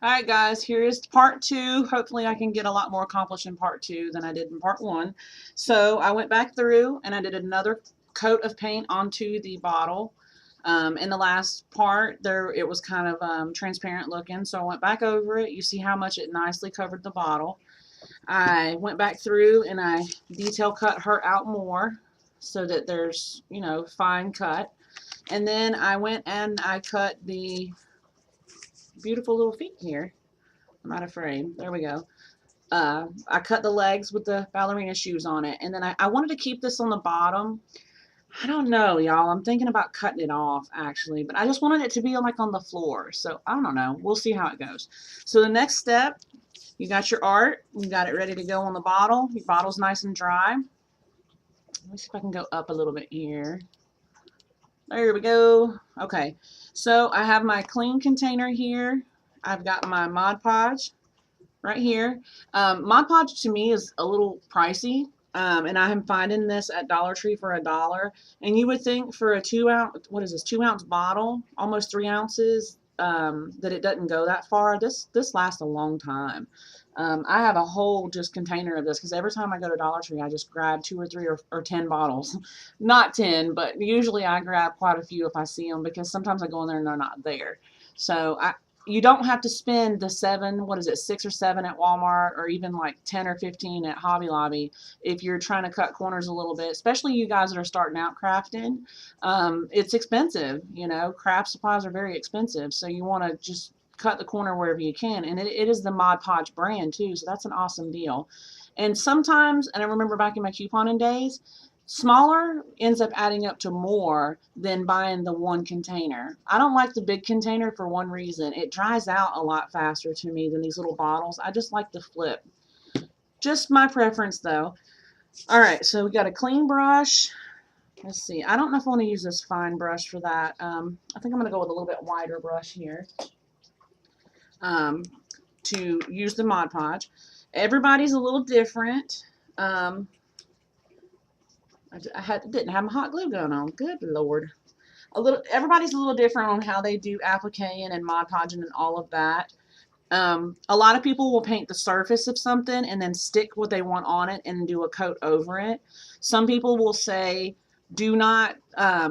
Alright guys, here is part two. Hopefully I can get a lot more accomplished in part two than I did in part one. So I went back through and I did another coat of paint onto the bottle. In the last part there it was kind of transparent looking, so I went back over it. You see how much it nicely covered the bottle. I went back through and I detail cut her out more so that there's, fine cut. And then I went and I cut the beautiful little feet here. I'm out of frame. There we go. I cut the legs with the ballerina shoes on it. And then I wanted to keep this on the bottom. I don't know, y'all. I'm thinking about cutting it off, actually. But I just wanted it to be like on the floor. So I don't know. We'll see how it goes. So the next step, you got your art. You got it ready to go on the bottle. Your bottle's nice and dry. Let me see if I can go up a little bit here. There we go. Okay. So I have my clean container here. I've got my Mod Podge right here. Mod Podge to me is a little pricey, and I am finding this at Dollar Tree for $1. And you would think for a 2 ounce, what is this, 2 ounce bottle, almost 3 ounces, that it doesn't go that far. This lasts a long time. I have a whole just container of this because every time I go to Dollar Tree, I just grab 2 or 3 or 10 bottles. Not 10, but usually I grab quite a few if I see them because sometimes I go in there and they're not there. So you don't have to spend the what is it, 6 or 7 at Walmart or even like 10 or 15 at Hobby Lobby if you're trying to cut corners a little bit, especially you guys that are starting out crafting. It's expensive, craft supplies are very expensive. So you want to just cut the corner wherever you can. And it is the Mod Podge brand too. So that's an awesome deal. And sometimes, and I remember back in my couponing days, smaller ends up adding up to more than buying the one container. I don't like the big container for one reason. It dries out a lot faster to me than these little bottles. I just like the flip. Just my preference though. All right, so we got a clean brush. Let's see. I don't know if I want to use this fine brush for that. I think I'm going to go with a little bit wider brush here to use the Mod Podge. Everybody's a little different. Didn't have my hot glue gun on. Good Lord. Everybody's a little different on how they do appliquing and Mod Podging and all of that. A lot of people will paint the surface of something and then stick what they want on it and do a coat over it. Some people will say, do not,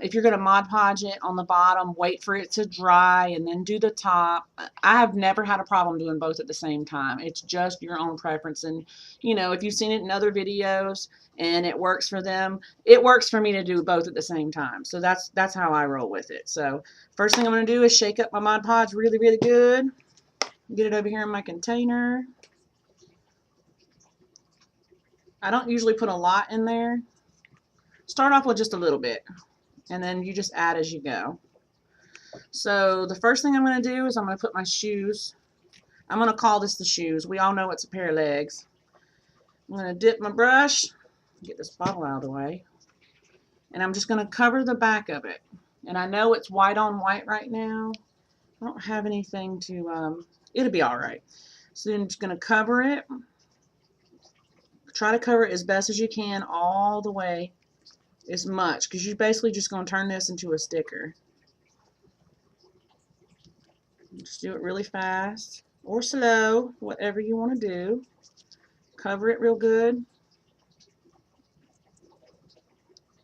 if you're going to Mod Podge it on the bottom, wait for it to dry and then do the top. I have never had a problem doing both at the same time. It's just your own preference. And, if you've seen it in other videos and it works for them, it works for me to do both at the same time. So that's how I roll with it. So first thing I'm going to do is shake up my Mod Podge really, really good. Get it over here in my container. I don't usually put a lot in there. Start off with just a little bit, and then you just add as you go. So the first thing I'm going to do is I'm going to put my shoes. I'm going to call this the shoes. We all know it's a pair of legs. I'm going to dip my brush, get this bottle out of the way, and I'm just going to cover the back of it. And I know it's white on white right now. I don't have anything to, it'll be all right. So then I'm just going to cover it. Try to cover it as best as you can all the way, as much, because you're basically just going to turn this into a sticker. Just do it really fast or slow, whatever you want to do. Cover it real good.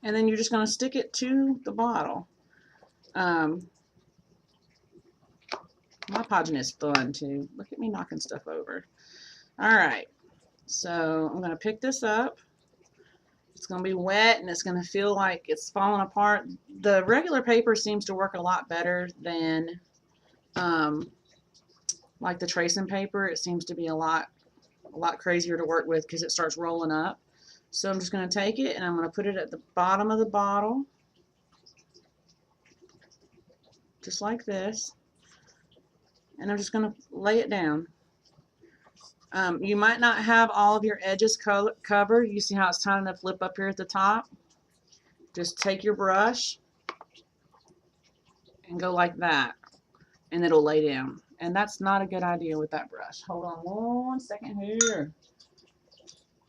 And then you're just going to stick it to the bottle. My podging is fun too. Look at me knocking stuff over. Alright, so I'm going to pick this up. It's going to be wet and it's going to feel like it's falling apart. The regular paper seems to work a lot better than like the tracing paper. It seems to be a lot crazier to work with because it starts rolling up. So I'm just going to take it and I'm going to put it at the bottom of the bottle, just like this, and I'm just going to lay it down. You might not have all of your edges covered. You see how it's tiny enough lip up here at the top? Just take your brush and go like that, and it'll lay down. And that's not a good idea with that brush. Hold on one second here.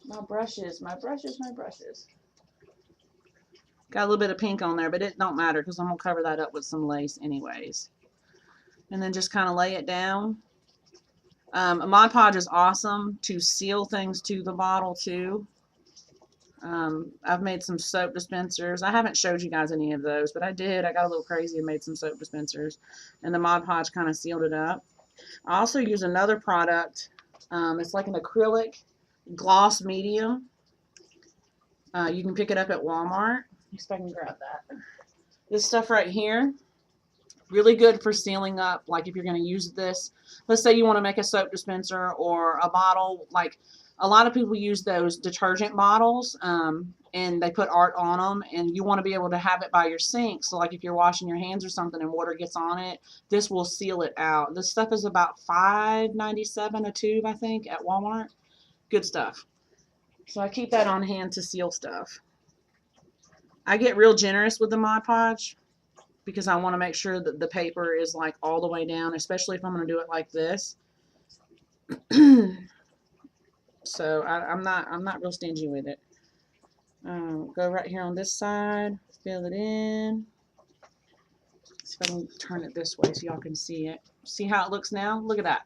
My brushes, my brushes, my brushes. Got a little bit of pink on there, but it don't matter because I'm going to cover that up with some lace anyways. And then just kind of lay it down. Mod Podge is awesome to seal things to the bottle too. I've made some soap dispensers. I haven't showed you guys any of those, but I did. I got a little crazy and made some soap dispensers, and the Mod Podge kind of sealed it up. I also use another product. It's like an acrylic gloss medium. You can pick it up at Walmart. Let me see if I can grab that. This stuff right here, really good for sealing up. Like if you're going to use this, let's say you want to make a soap dispenser or a bottle. Like a lot of people use those detergent bottles, and they put art on them, and you want to be able to have it by your sink. So like if you're washing your hands or something and water gets on it, this will seal it out. This stuff is about $5.97 a tube, I think, at Walmart. Good stuff. So I keep that on hand to seal stuff. I get real generous with the Mod Podge because I want to make sure that the paper is like all the way down, especially if I'm going to do it like this. So I'm not real stingy with it. Go right here on this side, fill it in. See if I can turn it this way so y'all can see it. See how it looks now? Look at that.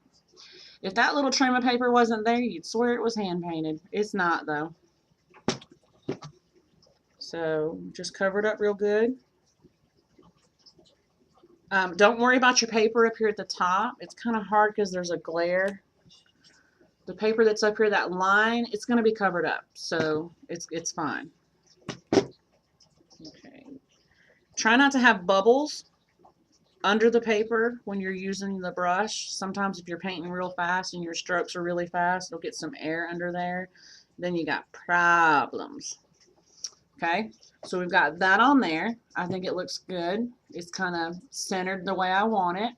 If that little trim of paper wasn't there, you'd swear it was hand painted. It's not though. So just cover it up real good. Don't worry about your paper up here at the top. It's kind of hard because there's a glare. The paper that's up here, that line, it's going to be covered up, so it's fine. Okay. Try not to have bubbles under the paper when you're using the brush. Sometimes if you're painting real fast and your strokes are really fast, you'll get some air under there. Then you got problems. Okay, so we've got that on there. I think it looks good. It's kind of centered the way I want it.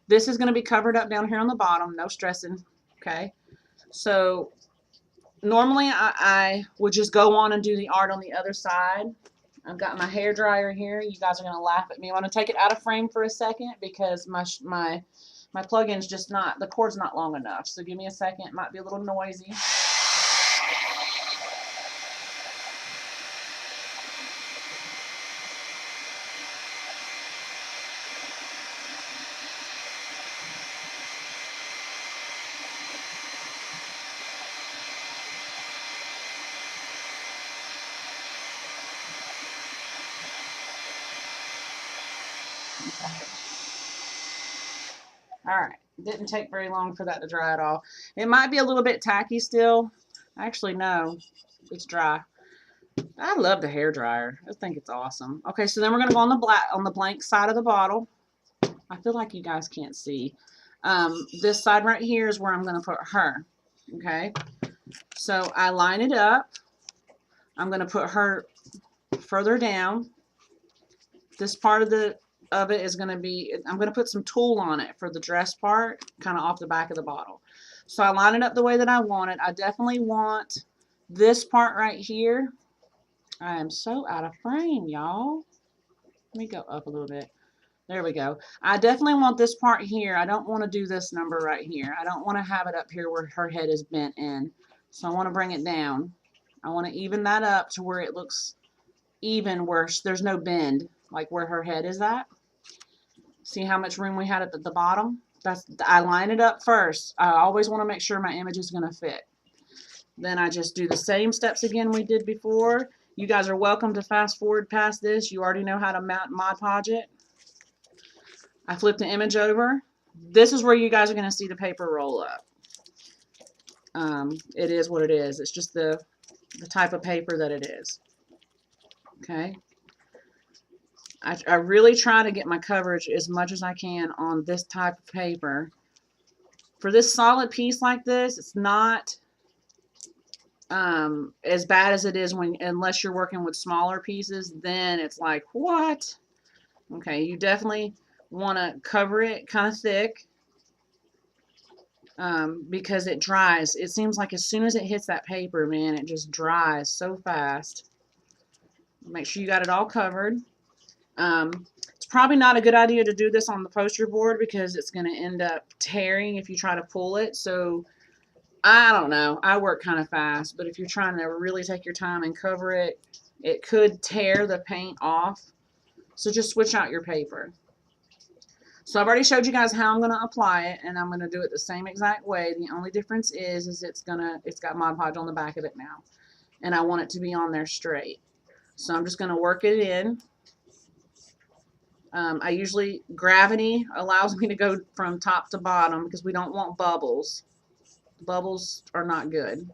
This is going to be covered up down here on the bottom. No stressing. Okay, so normally I would just go on and do the art on the other side. I've got my hair dryer here. You guys are going to laugh at me. I want to take it out of frame for a second because my plug-in's just not, the cord's not long enough. So give me a second. It might be a little noisy. All right, didn't take very long for that to dry at all. It might be a little bit tacky still. Actually, no, it's dry. I love the hair dryer. I think it's awesome. Okay, so then we're gonna go on the blank side of the bottle. I feel like you guys can't see. This side right here is where I'm gonna put her. Okay, so I line it up. I'm gonna put her further down. This part of it is going to be, I'm going to put some tulle on it for the dress part, kind of off the back of the bottle. So I line it up the way that I want it. I definitely want this part right here. I am so out of frame, y'all. Let me go up a little bit. There we go. I definitely want this part here. I don't want to do this number right here. I don't want to have it up here where her head is bent in. So I want to bring it down. I want to even that up to where it looks even, where there's no bend, like where her head is at. See how much room we had at the bottom? I line it up first. I always want to make sure my image is going to fit. Then I just do the same steps again we did before. You guys are welcome to fast forward past this. You already know how to Mod Podge it. I flip the image over. This is where you guys are going to see the paper roll up. It is what it is. It's just the type of paper that it is. Okay. I really try to get my coverage as much as I can on this type of paper. For this solid piece like this, it's not as bad as it is unless you're working with smaller pieces. Then it's like, what? Okay, you definitely want to cover it kind of thick because it dries. It seems like as soon as it hits that paper, man, it just dries so fast. Make sure you got it all covered. It's probably not a good idea to do this on the poster board because it's going to end up tearing if you try to pull it. So I don't know. I work kind of fast, but if you're trying to really take your time and cover it, it could tear the paint off. So just switch out your paper. So I've already showed you guys how I'm going to apply it, and I'm going to do it the same exact way. The only difference is it's got Mod Podge on the back of it now, and I want it to be on there straight. So I'm just going to work it in. I usually, gravity allows me to go from top to bottom because we don't want bubbles. Bubbles are not good.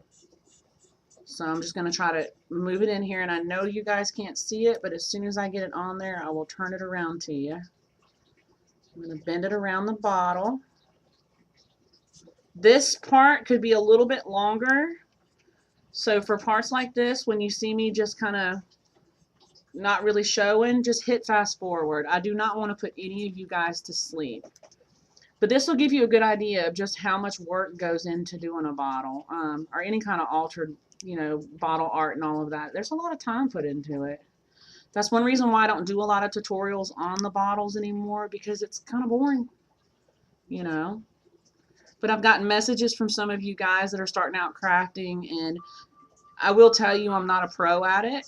So I'm just going to try to move it in here, and I know you guys can't see it, but as soon as I get it on there, I will turn it around to you. I'm going to bend it around the bottle. This part could be a little bit longer. So for parts like this, when you see me just kind of not really showing, just hit fast forward. I do not want to put any of you guys to sleep. But this will give you a good idea of just how much work goes into doing a bottle, or any kind of altered, bottle art and all of that. There's a lot of time put into it. That's one reason why I don't do a lot of tutorials on the bottles anymore, because it's kind of boring, But I've gotten messages from some of you guys that are starting out crafting, and I will tell you I'm not a pro at it.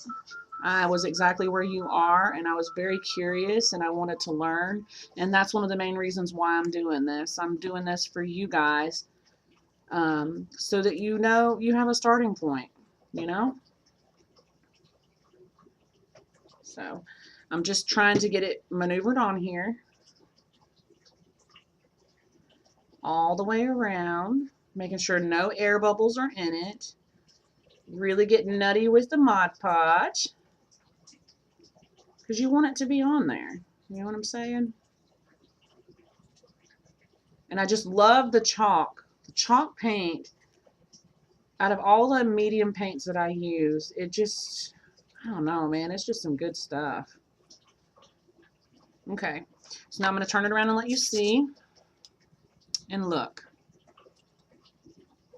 I was exactly where you are, and I was very curious, and I wanted to learn, and that's one of the main reasons why I'm doing this. I'm doing this for you guys, so that you have a starting point, So I'm just trying to get it maneuvered on here all the way around, making sure no air bubbles are in it. Really getting nutty with the Mod Podge, because you want it to be on there. You know what I'm saying? And I just love the chalk. The chalk paint, out of all the medium paints that I use, it just, I don't know, man. It's just some good stuff. Okay. So now I'm going to turn it around and let you see. And look.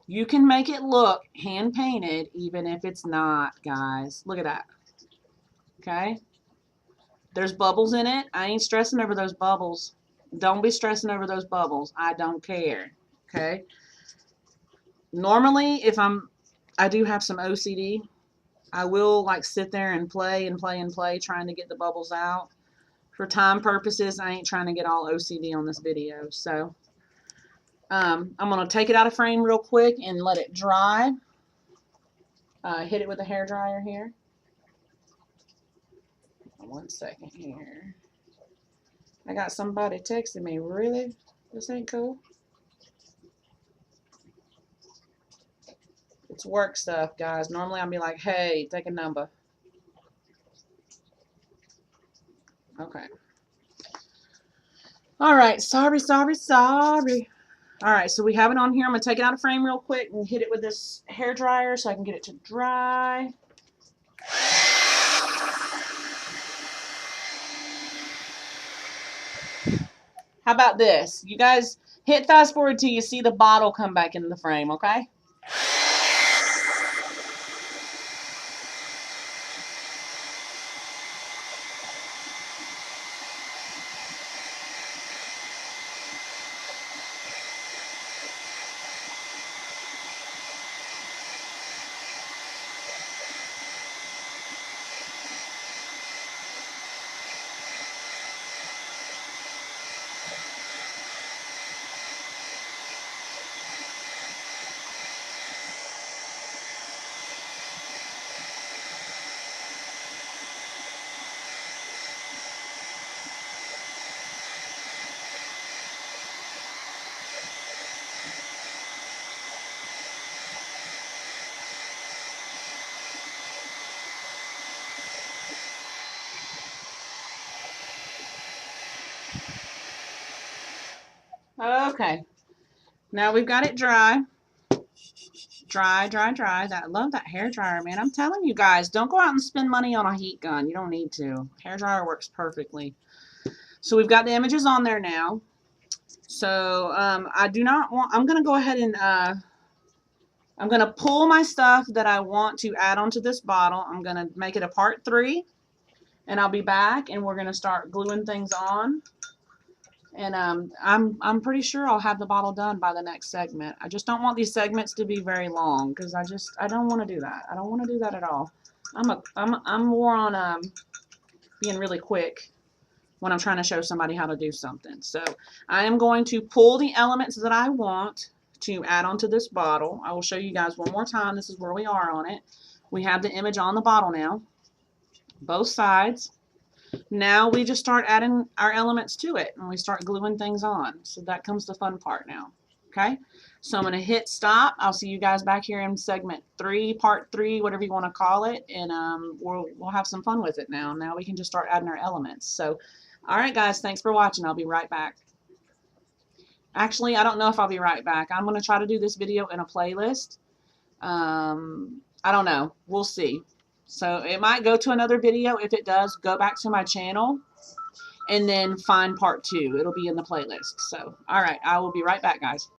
You can make it look hand painted even if it's not, guys. Look at that. Okay? There's bubbles in it. I ain't stressing over those bubbles. Don't be stressing over those bubbles. I don't care. Okay? Normally, if I do have some OCD, I will like sit there and play and play and play trying to get the bubbles out. For time purposes, I ain't trying to get all OCD on this video. So I'm going to take it out of frame real quick and let it dry. Hit it with a hair dryer here. 1 second here. I got somebody texting me. Really? This ain't cool? It's work stuff, guys. Normally I'll be like, hey, take a number. Okay. All right. Sorry. All right. So we have it on here. I'm going to take it out of frame real quick and hit it with this hair dryer so I can get it to dry. How about this? You guys hit fast forward till you see the bottle come back into the frame, okay? Okay. Now we've got it dry. Dry. I love that hair dryer, man. I'm telling you guys, don't go out and spend money on a heat gun. You don't need to. Hair dryer works perfectly. So we've got the images on there now. So I do not want, I'm going to go ahead and I'm going to pull my stuff that I want to add onto this bottle. I'm going to make it a part 3, and I'll be back and we're going to start gluing things on. And I'm pretty sure I'll have the bottle done by the next segment. I just don't want these segments to be very long, because I don't want to do that. I don't want to do that at all. I'm more on being really quick. when I'm trying to show somebody how to do something. So I am going to pull the elements that I want to add onto this bottle. I will show you guys one more time. This is where we are on it. We have the image on the bottle now, both sides. Now we just start adding our elements to it and we start gluing things on. So that comes the fun part now. Okay, so I'm going to hit stop. I'll see you guys back here in segment 3, part 3, whatever you want to call it, and we'll have some fun with it now. Now we can just start adding our elements. So, all right, guys, thanks for watching. I'll be right back. Actually, I don't know if I'll be right back. I'm going to try to do this video in a playlist. I don't know. We'll see. So it might go to another video. If it does, go back to my channel and then find part 2. It'll be in the playlist. So, all right, I will be right back, guys.